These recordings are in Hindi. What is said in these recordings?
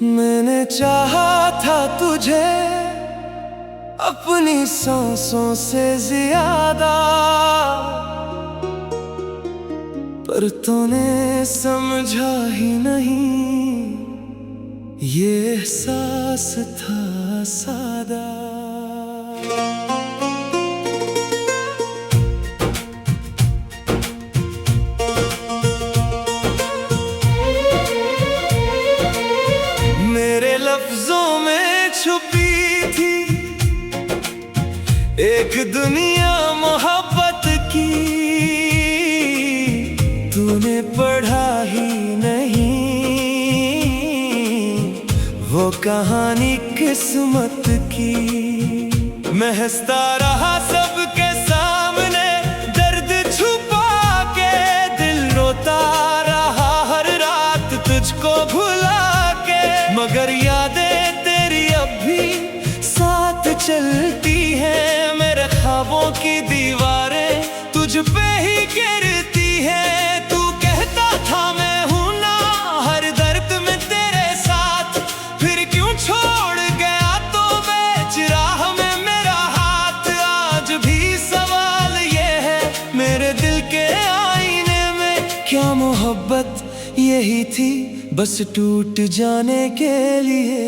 मैंने चाहा था तुझे अपनी सांसों से ज्यादा, पर तूने समझा ही नहीं, ये एहसास था सादा। मेरे लफ्जों में छुपी थी एक दुनिया मोहब्बत की, तूने पढ़ा ही नहीं वो कहानी किस्मत की। मैं हंसता रहा सबके सामने दर्द छुपा के, दिल रोता रहा हर रात तुझको भुला के, मगर यादें तेरी अब भी साथ चलती हैं। मेरे ख्वाबों की दीवारें तुझ पे ही गिरती हैं। तू कहता था मैं हूं ना हर दर्द में तेरे साथ, फिर क्यों छोड़ गया तो बेच राह में मेरा हाथ। आज भी सवाल ये है मेरे दिल के आईने में, क्या मोहब्बत यही थी बस टूट जाने के लिए।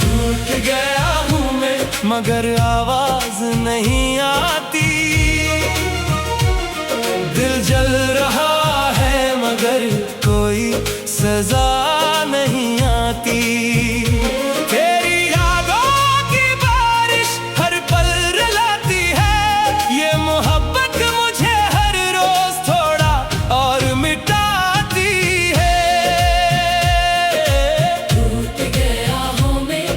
टूट गया हूँ मैं मगर आवाज नहीं आती, दिल जल रहा है मगर कोई सजा नहीं आती। तेरी यादों की बारिश हर पल रुलाती है, ये मोहब्बत मुझे हर रोज थोड़ा और मिटाती है। टूट गया हूँ मैं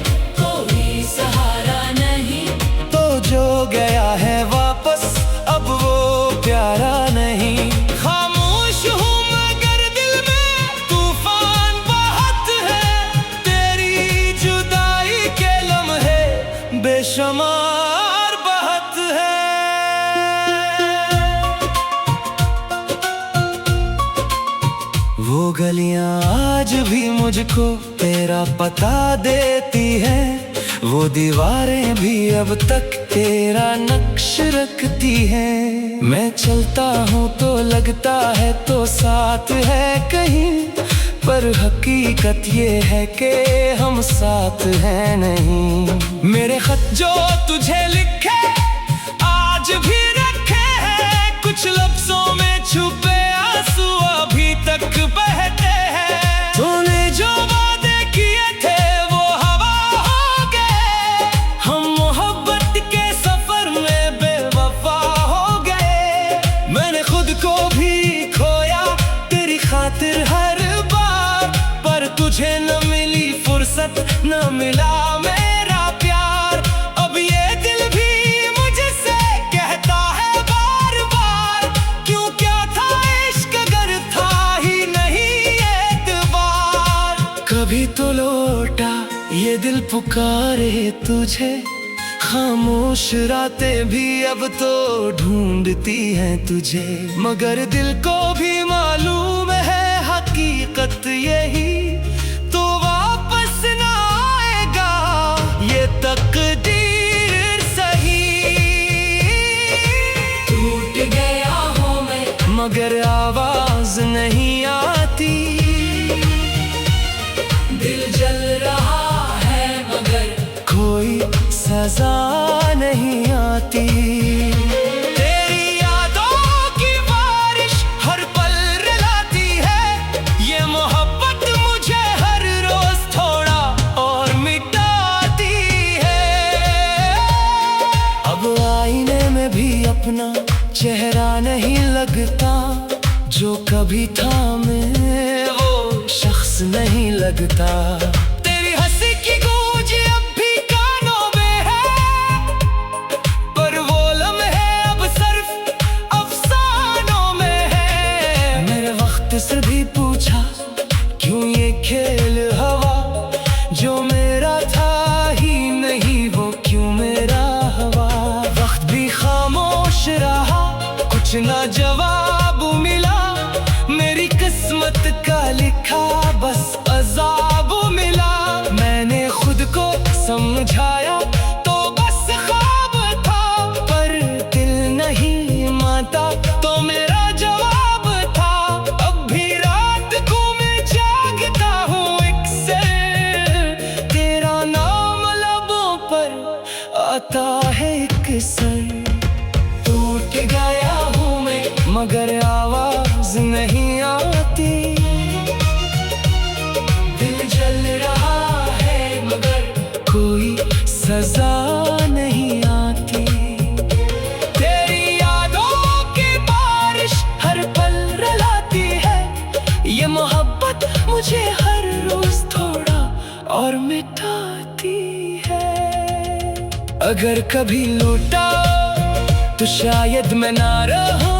कोई सहारा नहीं, तो जो गया है वापस अब वो प्यारा नहीं। खामोश हूँ मगर दिल में तूफान बहत है, तेरी जुदाई के लम्हे बेशुमार बहत है। वो गलियां आज भी मुझको तेरा पता देती है, वो दीवारें भी अब तक तेरा नक्श रखती हैं। मैं चलता हूँ तो लगता है तो साथ है कहीं, पर हकीकत ये है कि हम साथ हैं नहीं। मेरे खत जो तुझे लिखे आज भी रखे हैं, कुछ लफ्जों में छुपे आंसू अभी तक बहते हैं। तूने जो वादे किए थे वो हवा हो गए, हम मोहब्बत के सफर में बेवफा हो गए। मैंने खुद को भी खोया तेरी खातिर हर बार, पर तुझे न मिली फुर्सत न मिला मेरा प्यार। अब ये दिल भी मुझसे कहता है बार बार, क्यों क्या था इश्क अगर था ही नहीं एतबार। कभी तो लौटा ये दिल पुकारे तुझे, खामोश रातें भी अब तो ढूंढती हैं तुझे, मगर दिल को भी मालूम है हकीकत यही, तो वापस ना आएगा ये तकदीर सही। टूट गया हूँ मैं मगर आवाज नहीं आती, दिल जल रहा है मगर कोई सजा नहीं आती। तेरी यादों की बारिश हर पल रुलाती है, ये मोहब्बत मुझे हर रोज थोड़ा और मिटाती है। अब आईने में भी अपना चेहरा नहीं लगता, जो कभी था मैं वो शख्स नहीं लगता। तेरी हंसी की गूंज अब भी कानों में है, पर वो लम्हे अब सिर्फ कुछ ना जवाब मिला, मेरी किस्मत का लिखा बस अज़ाब मिला। मैंने खुद को समझाया तो बस ख्वाब था, पर दिल नहीं मानता तो मेरा जवाब था। अब भी रात को मैं जागता हूँ एक से, तेरा नाम लबों पर आता है एक सर। टूट गया हूँ मैं मगर आवाज नहीं आती, दिल जल रहा है मगर कोई सजा नहीं आती। तेरी यादों की बारिश हर पल रुलाती है, ये मोहब्बत मुझे हर रोज थोड़ा और मिटाती है। अगर कभी लौटा तो शायद मैं ना रहूं,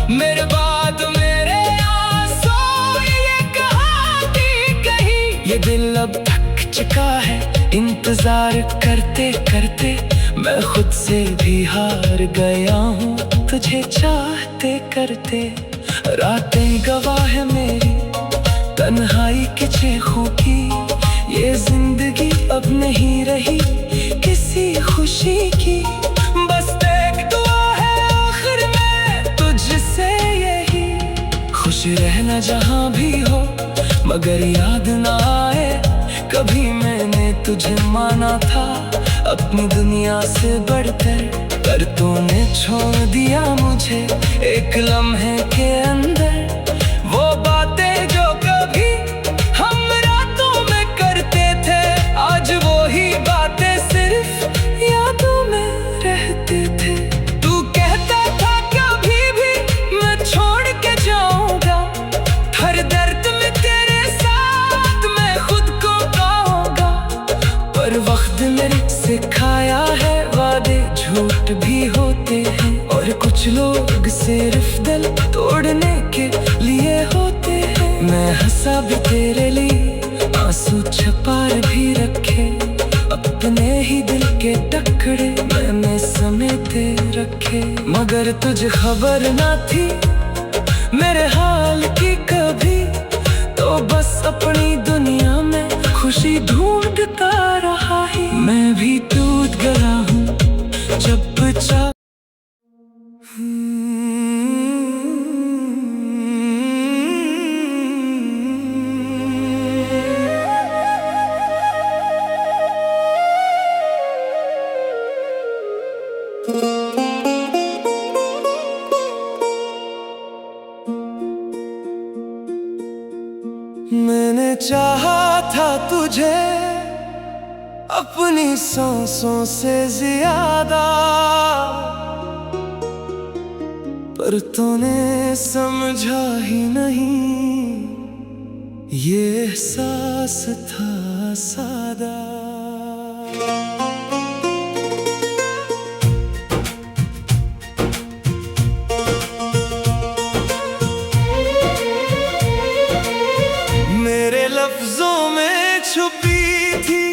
मेरे बाद मेरे आंसू ये कहानी कही। ये दिल अब थक चुका है इंतजार करते करते, मैं खुद से भी हार गया हूँ तुझे चाहते करते। रातें गवाह है मेरी तन्हाई के चीखों की, ये जिंदगी अब नहीं रही किसी खुशी की। बस एक दुआ है आखिर में तुझसे यही, खुश रहना जहाँ भी हो मगर याद ना आए कभी मैंने तुझे माना था अपनी दुनिया से बढ़कर, पर तूने छोड़ दिया मुझे एक लम्हे के अंदर। वो बातें जो कभी हम रातों में करते थे, आज वो ही बातें सिर्फ यादों में रहते थे। तू कहता था कभी भी मैं छोड़ के जाऊंगा, हर दर्द में तेरे साथ मैं खुद को गाऊंगा। पर वक्त ने सिखाया है वादे झूठ भी होते हैं, और कुछ लोग सिर्फ दिल तोड़ने के लिए होते हैं। मैं हंसा भी तेरे लिए, आंसू छुपा भी रखे, अपने ही दिल के टुकड़े मैंने समेटे रखे। मगर तुझे खबर ना थी मेरे हाल की कभी, तो बस अपनी दुनिया में खुशी ढूंढता रहा ही। मैं भी टूट गया हूँ जब चाह मैंने चाहा था तुझे अपनी सांसों से ज्यादा, पर तूने समझा ही नहीं, ये एहसास था सादा। मेरे लफ्जों में छुपी थी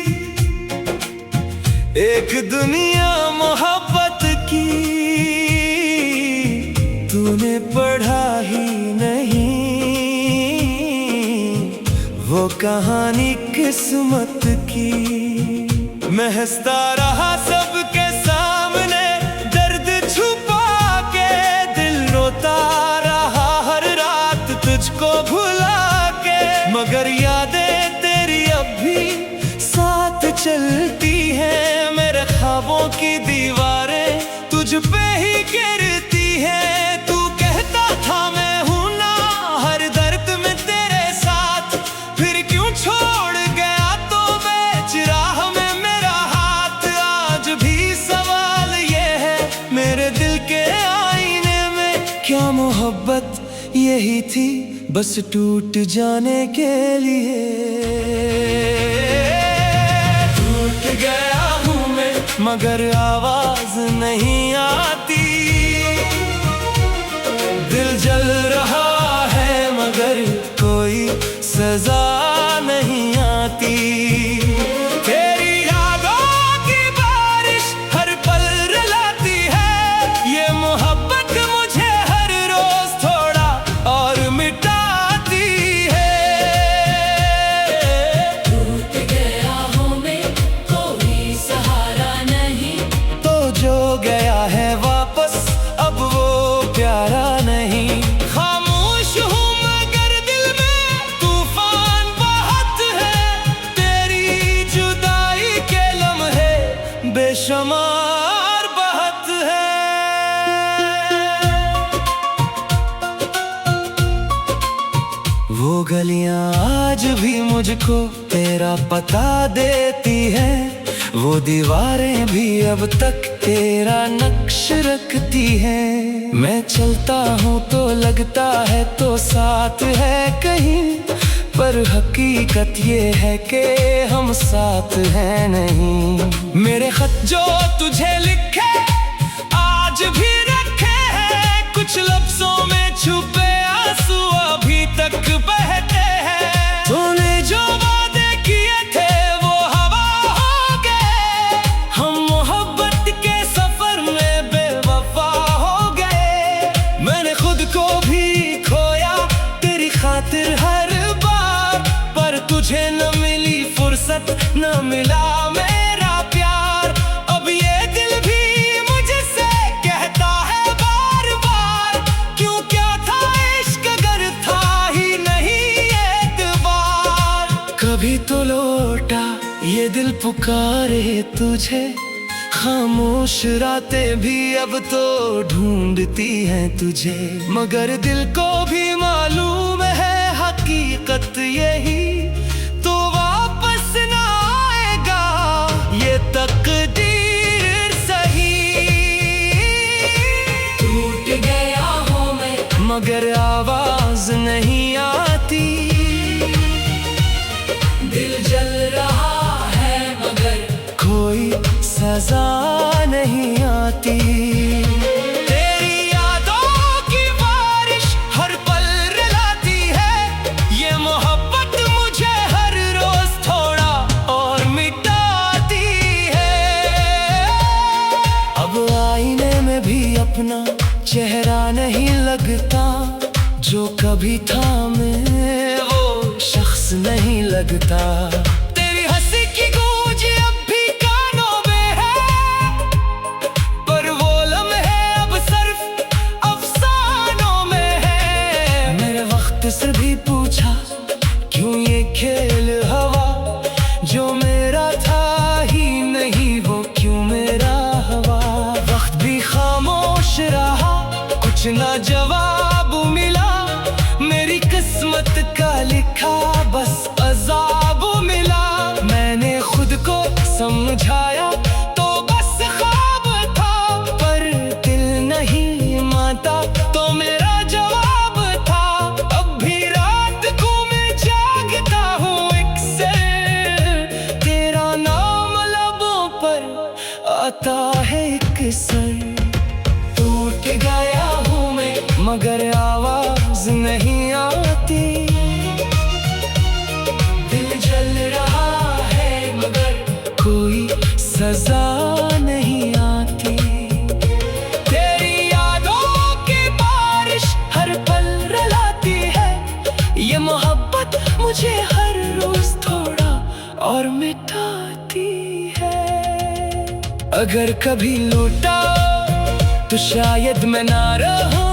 एक दुनिया मोहब्बत की, तूने पढ़ा ही नहीं वो कहानी किस्मत की। मैं हंसता रहा सबके सामने दर्द छुपा के, दिल रोता रहा हर रात तुझको भुला के। मगर यादें तेरी अब भी साथ चलती हैं, मेरे ख्वाबों की दीवारें तुझ पे ही गिरती हैं। तू कहता था मैं हूं ना हर दर्द में तेरे साथ, फिर क्यों छोड़ गया तो बेच राह में मेरा हाथ। आज भी सवाल ये है मेरे दिल के आईने में, क्या मोहब्बत यही थी बस टूट जाने के लिए। टूट गया हूँ मैं मगर आवाज नहीं आती, दिल जल रहा है मगर कोई सजा नहीं आती। तेरी यादों की बारिश हर पल रुलाती है, ये मोहब्बत मुझे गलियां आज भी मुझको तेरा पता देती है, वो दीवारें भी अब तक तेरा नक्श रखती हैं। मैं चलता हूँ तो लगता है तो साथ है कहीं, पर हकीकत ये है कि हम साथ हैं नहीं। मेरे खत जो तुझे लिखे आज भी रखे हैं, कुछ लफ्जों में छुपे आंसू अभी तक बहते हैं। तूने जो वादे किए थे वो हवा हो गए, हम मोहब्बत के सफर में बेवफा हो गए। मैंने खुद को भी खोया तेरी खातिर हर बार, पर तुझे न मिली फुर्सत न मिला मेरा प्यार। अब ये दिल भी मुझसे कहता है बार बार, क्यों क्या था इश्क अगर था ही नहीं एतबार। कभी तो लौटा ये दिल पुकारे तुझे, खामोश रातें भी अब तो ढूंढती हैं तुझे। मगर दिल को भी मालूम है हकीकत यही, तो वापस ना आएगा ये तकदीर सही। टूट गया हूँ मैं मगर आवाज नहीं आती, दिल जल रहा है मगर कोई सजा नहीं आती। तेरी यादों की बारिश हर पल रुलाती है, ये मोहब्बत मुझे हर रोज थोड़ा और मिटाती है। अब आईने में भी अपना चेहरा नहीं लगता, जो कभी था मैं वो शख्स नहीं लगता। तेरी हंसी की गूंज अब भी कानों में है, पर वो लम्हे अब सिर्फ अफसानों में है। मेरे वक्त से भी पूछा क्यों ये खेल हवा, जो मेरा था ही नहीं वो क्यों मेरा हवा। वक्त भी खामोश रहा, कुछ ना जवाब मिला, मेरी किस्मत का लिखा बस अजाब मिला। मैंने खुद को समझाया तो बस ख्वाब था, पर दिल नहीं मानता तो मेरा जवाब था। अब भी रात को मैं जागता हूँ एक से, तेरा नाम लबों पर आता है एक सर। टूट गया हूँ मैं मगर आवाज नहीं आती, दिल जल रहा है मगर कोई सजा नहीं आती। तेरी यादों की बारिश हर पल रुलाती है, ये मोहब्बत मुझे हर रोज थोड़ा और मिटाती है। अगर कभी लौटा तो शायद मैं ना रहूं,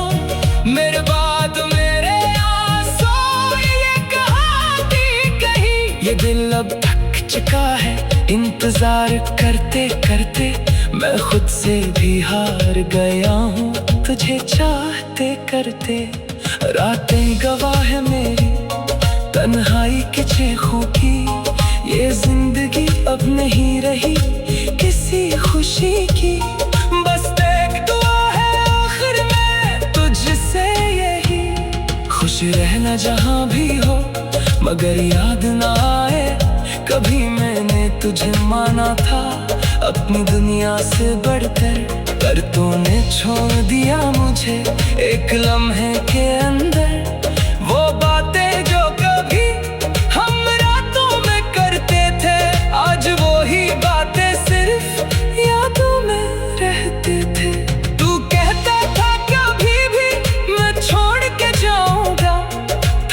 मेरे बाद मेरे आंसू ये कहानी कही। ये दिल अब थक चुका है इंतजार करते करते, मैं खुद से भी हार गया हूँ तुझे चाहते करते। रातें गवाह है मेरी तन्हाई के चीखों की, ये जिंदगी अब नहीं रही किसी खुशी की। बस एक दुआ है आखिर में तुझसे यही, खुश रहना जहाँ भी हो मगर याद ना आए कभी मैंने तुझे माना था अपनी दुनिया से बढ़कर, पर तूने छोड़ दिया मुझे एक लम्हे के अंदर। वो बातें जो कभी हम रातों में करते थे, आज वो ही बातें सिर्फ यादों में रहते थे। तू कहता था कभी भी मैं छोड़ के जाऊंगा,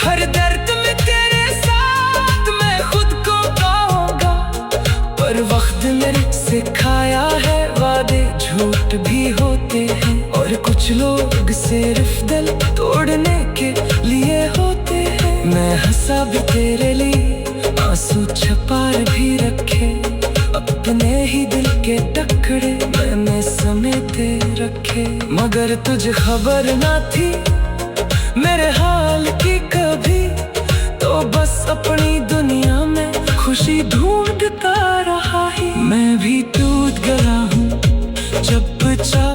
हर दर्द में तेरे साथ मैं खुद को पाऊंगा। पर वक्त ने सिखाया है वादे झूठ भी होते हैं, और कुछ लोग सिर्फ दिल तोड़ने के लिए होते हैं। मैं हंसा भी तेरे लिए, आंसू छुपा भी रखे, अपने ही दिल के टुकड़े मैंने समेटे रखे। मगर तुझे खबर ना थी मेरे हाल की कभी, तो बस अपनी दुनिया में खुशी ढूंढता रहा है। मैं भी टूट गया हूँ जब बचा।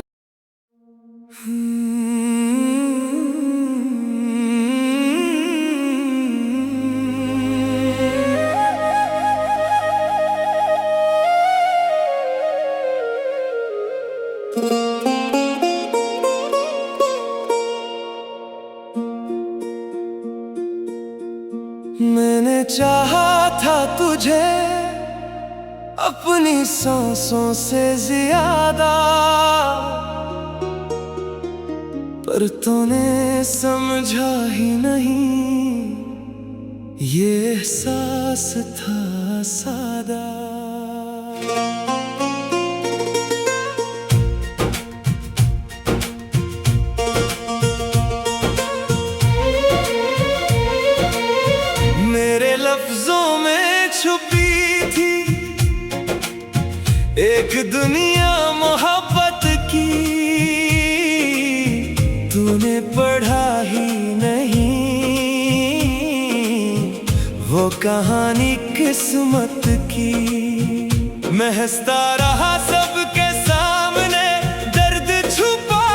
मैंने चाहा था तुझे अपनी सांसों से ज्यादा, पर तूने समझा ही नहीं, ये एहसास था सादा। मेरे लफ्जों में छुपी थी एक दुनिया मोहब्बत की, तूने पढ़ा ही नहीं वो कहानी किस्मत की। मैं हंसता रहा सबके सामने दर्द छुपा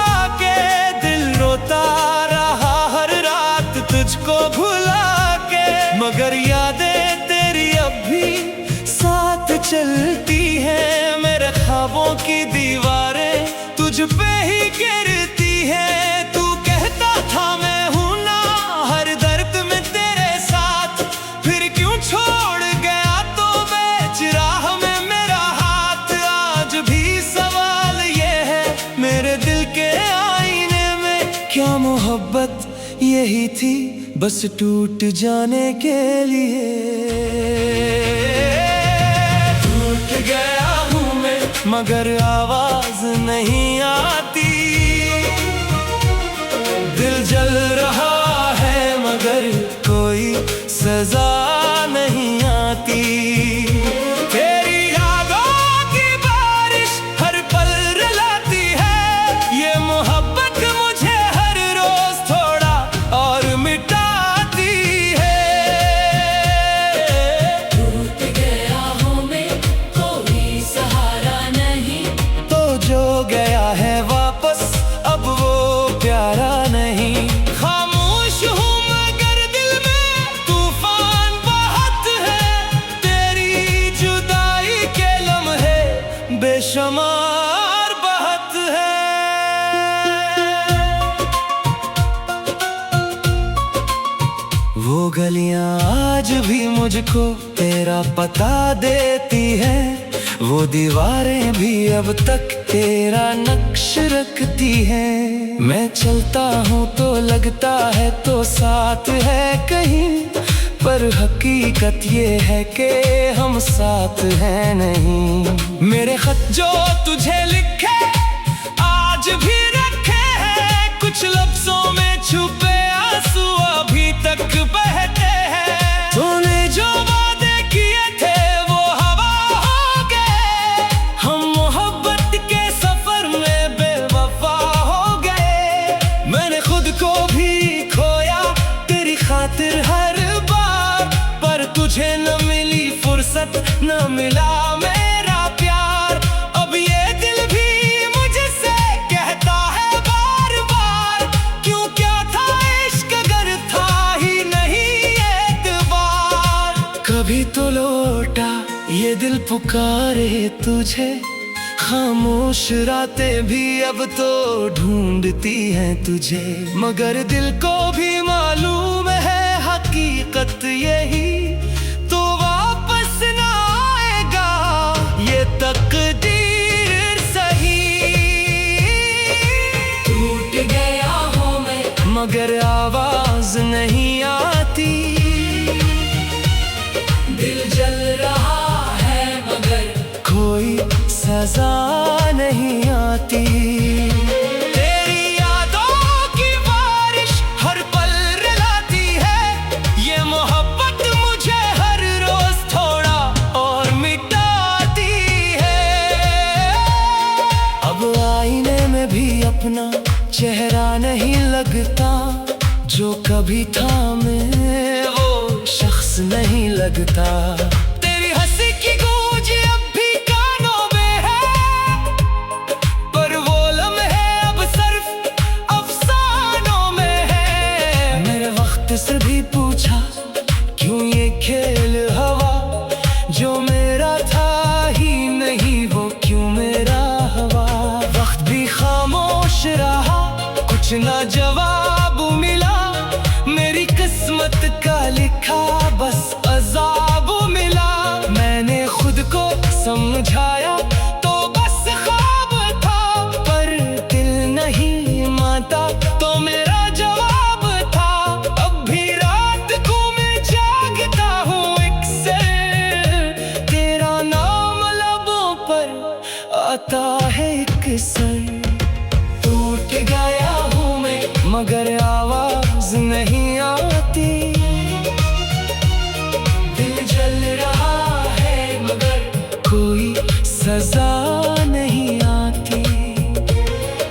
के, दिल रोता रहा हर रात तुझको भुला के, मगर यादें तेरी अब भी साथ चलती हैं। मेरे ख्वाबों की दीवारें तुझ पे ही गिरती हैं। तू कहता था मैं हूं ना हर दर्द में तेरे साथ, फिर क्यों छोड़ गया तो बेच राह में मेरा हाथ। आज भी सवाल ये है मेरे दिल के आईने में, क्या मोहब्बत यही थी बस टूट जाने के लिए। टूट गया हूँ मैं मगर आवाज नहीं आती, दिल जल रहा है मगर कोई सजा नहीं आती। तेरी यादों की बारिश हर पल रुलाती है, ये मोहब्बत मुझे हर रोज थोड़ा और मिटाती है। टूट गया हूँ मैं, कोई सहारा नहीं, तो जो गया है वापस अब वो प्यारा नहीं। खामोश हूँ मगर दिल में तूफान बहत है, तेरी जुदाई के लम्हे बेशुमार बहत है। वो गलियां आज भी मुझको तेरा पता देती है, वो दीवारें भी अब तक तेरा नक्श रखती हैं। मैं चलता हूँ तो लगता है तो साथ है कहीं, पर हकीकत ये है कि हम साथ हैं नहीं। मेरे खत जो तुझे लिखे आज भी रखे हैं, कुछ लफ्जों में छुपे आंसू अभी तक बहते हैं। तूने जो वादे किए थे वो हवा हो गए, हम मोहब्बत के सफर में बेवफा हो गए। मैंने खुद को भी खोया तेरी खातिर हर बार, पर तुझे न मिली फुर्सत न मिला मेरा प्यार। अब ये दिल भी मुझसे कहता है बार बार, क्यों क्या था इश्क अगर था ही नहीं एक बार। कभी तो लौटा ये दिल पुकारे तुझे, खामोश रातें भी अब तो ढूंढती हैं तुझे, मगर दिल को भी मालूम है हकीकत यही, तो वापस ना आएगा ये तकदीर सही। टूट गया हूँ मैं मगर आवाज नहीं आती, दिल जल रहा है मगर कोई सजा नहीं आती। तेरी यादों की बारिश हर पल रुलाती है, ये मोहब्बत मुझे हर रोज थोड़ा और मिटाती है। अब आईने में भी अपना चेहरा नहीं लगता, जो कभी था मैं वो बस नहीं लगता। तेरी हंसी की गूंज अब भी कानों में है, पर वो लम्हे अब सिर्फ अफसानों में है। मेरे वक्त से भी पूछा क्यों ये खेल हवा, जो मेरा था ही नहीं वो क्यों मेरा हवा। वक्त भी खामोश रहा, कुछ ना जवाब मिला, मेरी किस्मत का लिखा बस अज़ाब मिला। मैंने खुद को समझाया तो बस ख्वाब था, पर दिल नहीं मानता तो मेरा जवाब था। अब भी रात को मैं जागता हूँ एक सर, तेरा नाम लबों पर आता है एक सर। टूट गया हूँ मैं मगर आवाज नहीं आती, दिल जल रहा है मगर कोई सजा नहीं आती।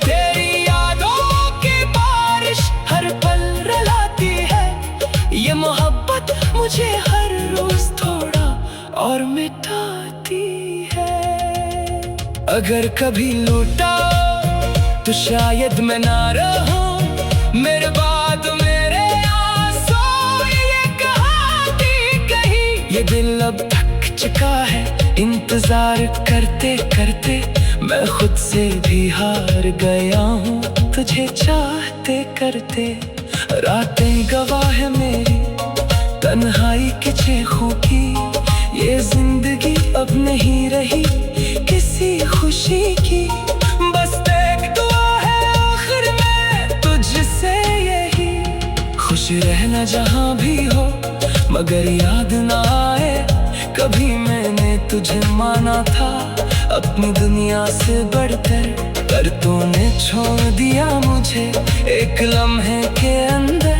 तेरी यादों की बारिश हर पल रुलाती है, ये मोहब्बत मुझे हर रोज थोड़ा और मिटाती है। अगर कभी लूटा तो शायद मैं ना रहूं, मेरे बाद मेरे आंसू ये कहानी कही। ये दिल अब थक चुका है इंतजार करते करते, मैं खुद से भी हार गया हूँ तुझे चाहते करते। रातें गवाह है मेरी तन्हाई के चीखों की, ये जिंदगी अब नहीं रही किसी खुशी की। बस एक दुआ है आखिर में तुझसे यही, खुश रहना जहाँ भी हो मगर याद ना आए कभी मैंने तुझे माना था अपनी दुनिया से बढ़कर, पर तूने छोड़ दिया मुझे एक लम्हे के अंदर।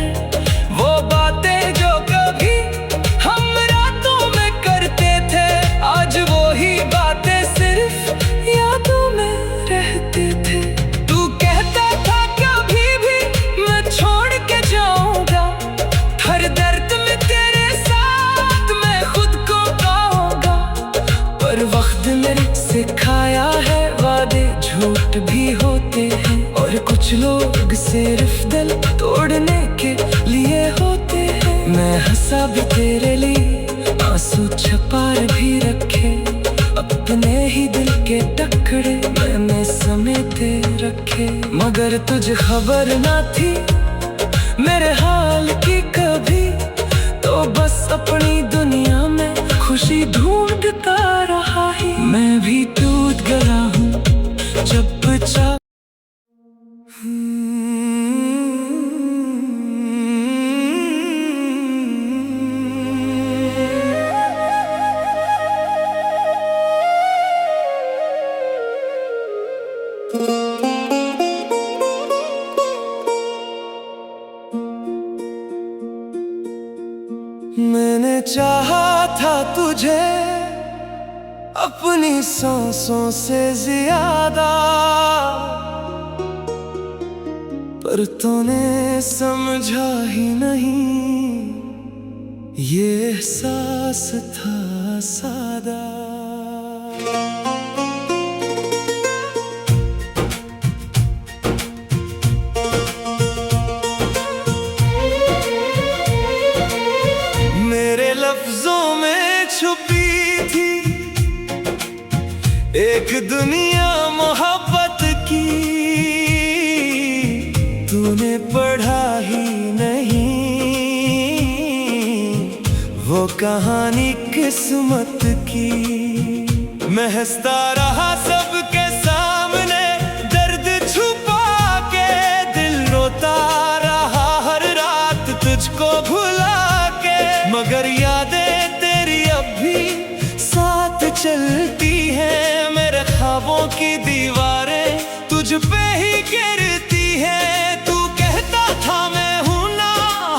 वो बातें जो कभी हम रातों में करते थे, आज वो ही बातें सिर्फ यादों में रहते थे। तू कहता था कभी भी मैं छोड़ के जाऊंगा, हर दर्द में तेरे साथ मैं खुद को पाऊंगा। पर वक्त ने सिखाया है वादे झूठ भी होते हैं, और कुछ लोग सिर्फ दिल तोड़ने के लिए होते हैं। मैं हंसा भी तेरे लिए, आंसू छुपा भी रखे, अपने ही दिल के टुकड़े मैंने समेटे रखे। मगर तुझे खबर ना थी मेरे हाल की कभी, तो बस अपनी दुनिया में खुशी ढूंढता रहा ही। मैं भी टूट गया हूँ जब बचा। मैंने चाहा था तुझे अपनी सांसों से ज्यादा, पर तूने समझा ही नहीं, ये एहसास था सादा। मेरे लफ्जों में छुपी थी एक दुनिया मोहब्बत की, तूने पढ़ा ही नहीं वो कहानी किस्मत की। मैं हंसता रहा सबके सामने दर्द छुपा के, दिल रोता रहा हर रात तुझको भुला के। मगर यादें तेरी अब भी साथ चलती हैं, मेरे ख्वाबों की दीवारें तुझ पे ही गिरती हैं। तू कहता था मैं हूं ना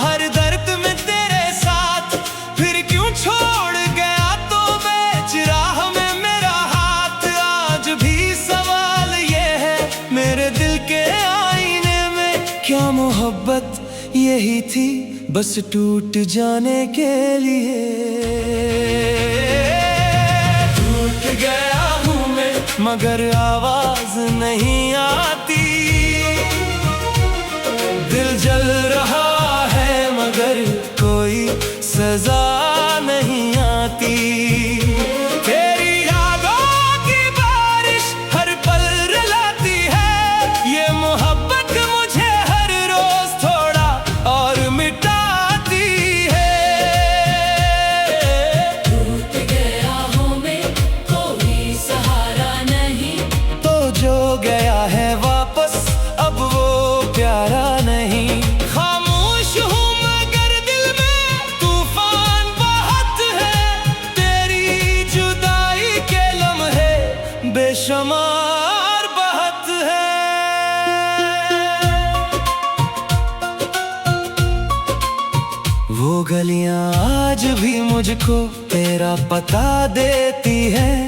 हर दर्द में तेरे साथ, फिर क्यों छोड़ गया तो बेच राह में मेरा हाथ। आज भी सवाल ये है मेरे दिल के आईने में, क्या मोहब्बत यही थी बस टूट जाने के लिए। टूट गया हूँ मैं मगर आवाज नहीं आती, दिल जल रहा है मगर कोई सजा नहीं आती। तेरी यादों की बारिश हर पल रुलाती है, ये मोहब्बत मुझे हर रोज थोड़ा और मिटाती है। टूट गया हूँ मैं, कोई सहारा नहीं, तो जो गया है वापस अब वो प्यारा नहीं। खामोश हूँ मगर दिल में तूफान बहत है, तेरी जुदाई के लम्हे बेशुमार बहत है। वो गलियां आज भी मुझको तेरा पता देती हैं,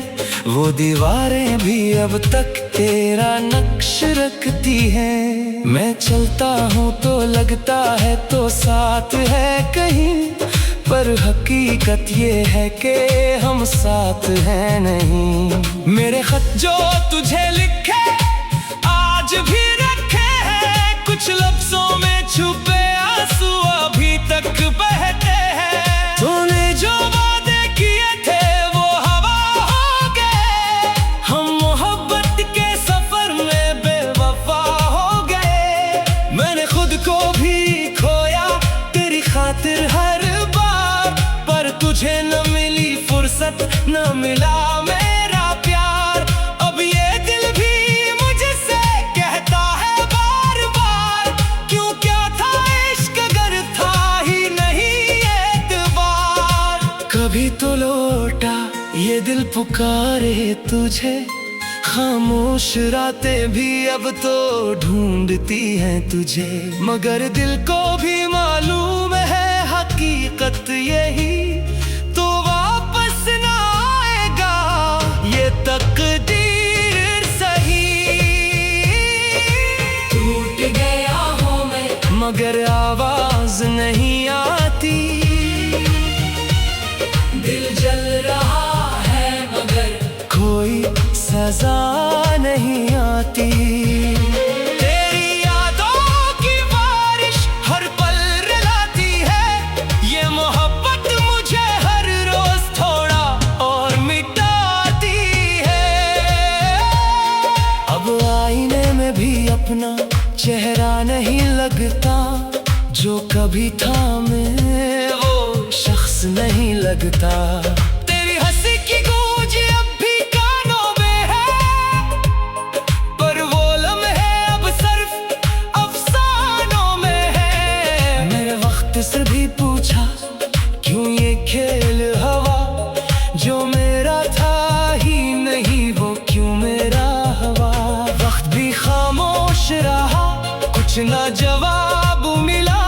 वो दीवारें भी अब तक तेरा नक्श रखती हैं। मैं चलता हूँ तो लगता है तो साथ है कहीं, पर हकीकत ये है कि हम साथ हैं नहीं। मेरे खत जो तुझे लिखे आज भी रखे हैं, कुछ लफ्जों में छुपे आंसू अभी तक बहते हैं। तूने जो वादे किए थे वो हवा हो गए, हम मोहब्बत के सफर में बेवफा हो गए। मैंने खुद को भी खोया तेरी खातिर हर बार, पर तुझे न मिली फुर्सत न मिला मेरा प्यार। अब ये दिल भी मुझसे कहता है बार बार, क्यों क्या था इश्क अगर था ही नहीं एतबार। कभी तो लौटा ये दिल पुकारे तुझे, खामोश रातें भी अब तो ढूंढती हैं तुझे। मगर दिल को भी मालूम है हकीकत यही, तो वापस ना आएगा ये तकदीर सही। टूट गया हूँ मैं, मगर आवाज नहीं आती, दिल जल रहा है मगर कोई सजा नहीं आती। तेरी यादों की बारिश हर पल रुलाती है, ये मोहब्बत मुझे हर रोज थोड़ा और मिटाती है। अब आईने में भी अपना चेहरा नहीं लगता, जो कभी था मैं वो शख्स नहीं लगता। तेरी हंसी की गूंज अब भी कानों में है, पर वो लम्हे अब सिर्फ अफसानों में है। मेरे वक्त से भी पूछा क्यों ये खेल हवा, जो मेरा था ही नहीं वो क्यों मेरा हवा। वक्त भी खामोश रहा, कुछ ना जवाब मिला,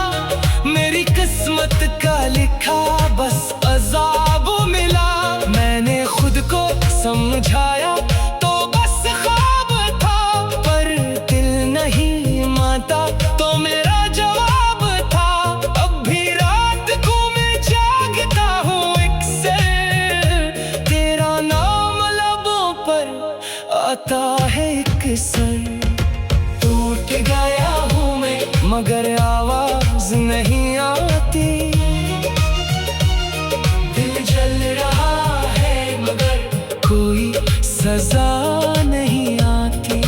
मेरी किस्मत का लिखा बस अजाब मिला। मैंने खुद को समझाया तो बस ख्वाब था, पर दिल नहीं मानता तो मेरा जवाब था। अब भी रात को मैं जागता हूँ एक से, तेरा नाम लबों पर आता है एक सर। टूट गया हूँ मैं मगर आवाज नहीं आती, दिल जल रहा है मगर कोई सजा नहीं आती।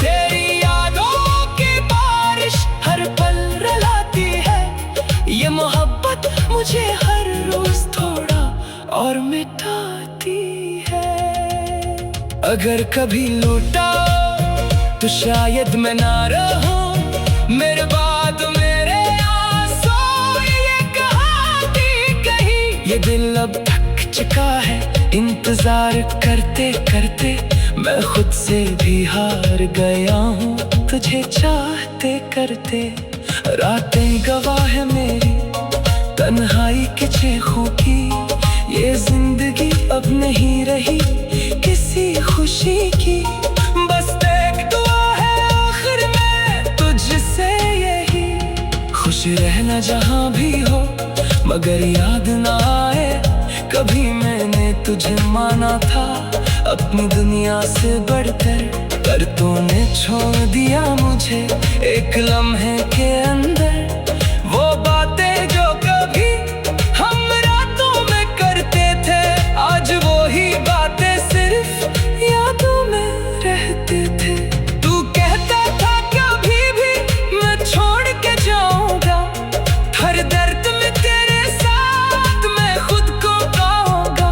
तेरी यादों की बारिश हर पल रुलाती है, ये मोहब्बत मुझे हर रोज थोड़ा और मिटाती है। अगर कभी लूटा तो शायद मैं ना रहूं, मेरे बाद मेरे आंसू ये कहानी कही। ये दिल अब थक चुका है इंतजार करते करते, मैं खुद से भी हार गया हूँ तुझे चाहते करते। रातें गवाह है मेरी तन्हाई के चीखों की, ये जिंदगी अब नहीं रही किसी खुशी की। बस एक दुआ है आखिर में तुझसे यही, खुश रहना जहाँ भी हो, मगर याद ना आए कभी मैंने तुझे माना था अपनी दुनिया से बढ़कर, पर तूने छोड़ दिया मुझे एक लम्हे के अंदर। वो बातें जो कभी हम रातों में करते थे, आज वो ही बातें सिर्फ यादों में रहते थे। तू कहता था कभी भी मैं छोड़ के जाऊंगा, हर दर्द में तेरे साथ मैं खुद को पाऊंगा,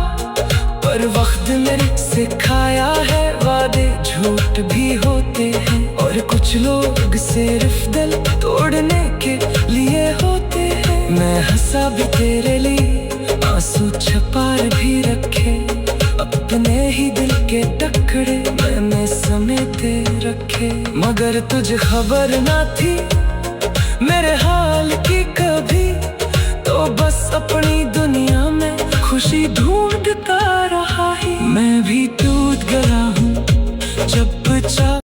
पर वक्त ने सिखाया है वादे झूठ भी होते हैं, और कुछ लोग सिर्फ दिल तोड़ने के लिए होते हैं। मैं हंसा भी तेरे लिए, आंसू छुपा भी रखे, अपने ही दिल के टुकड़े मैंने समेटे रखे, मगर तुझे खबर ना थी मेरे हाल की कभी, तो बस अपनी दुनिया में खुशी ढूंढता रहा ही। मैं भी टूट गया हूँ जब चाह